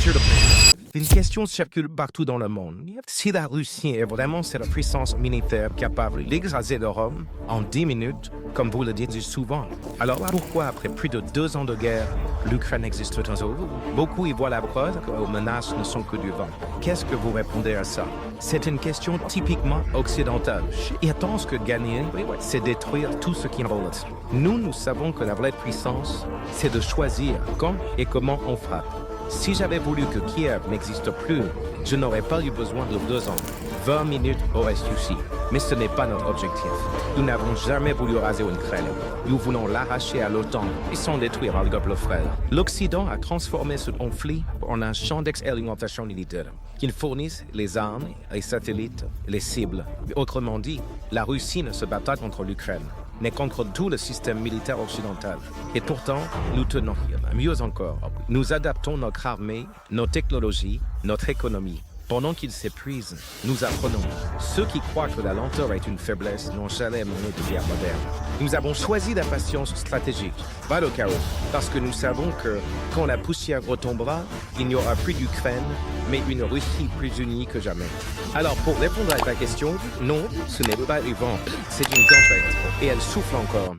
Monsieur le Président, une question circule partout dans le monde. Si la Russie est vraiment cette puissance militaire capable d'écraser l'Europe en 10 minutes, comme vous le dites souvent, alors pourquoi, après plus de 2 ans de guerre, l'Ukraine existe toujours? Beaucoup y voient la preuve que les menaces ne sont que du vent. Qu'est-ce que vous répondez à ça? C'est une question typiquement occidentale. Ils pensent que gagner, c'est détruire tout ce qui enroule. Nous savons que la vraie puissance, c'est de choisir quand et comment on frappe. Si j'avais voulu que Kiev n'existe plus, je n'aurais pas eu besoin de 2 ans. 20 minutes aurait suffi. Mais ce n'est pas notre objectif. Nous n'avons jamais voulu raser l'Ukraine. Nous voulons l'arracher à l'OTAN et s'en détruire à le frère. L'Occident a transformé ce conflit en un champ d'expérimentation militaire qui fournisse les armes, les satellites, les cibles. Autrement dit, la Russie ne se bat pas contre l'Ukraine, mais contre tout le système militaire occidental. Et pourtant, nous tenons. Mieux encore, nous adaptons notre armée, nos technologies, notre économie. Pendant qu'ils s'épuisent, nous apprenons. Ceux qui croient que la lenteur est une faiblesse n'ont jamais mené de guerre moderne. Nous avons choisi la patience stratégique, pas le chaos, parce que nous savons que quand la poussière retombera, il n'y aura plus d'Ukraine, mais une Russie plus unie que jamais. Alors pour répondre à ta question, non, ce n'est pas du vent, c'est une tempête, et elle souffle encore.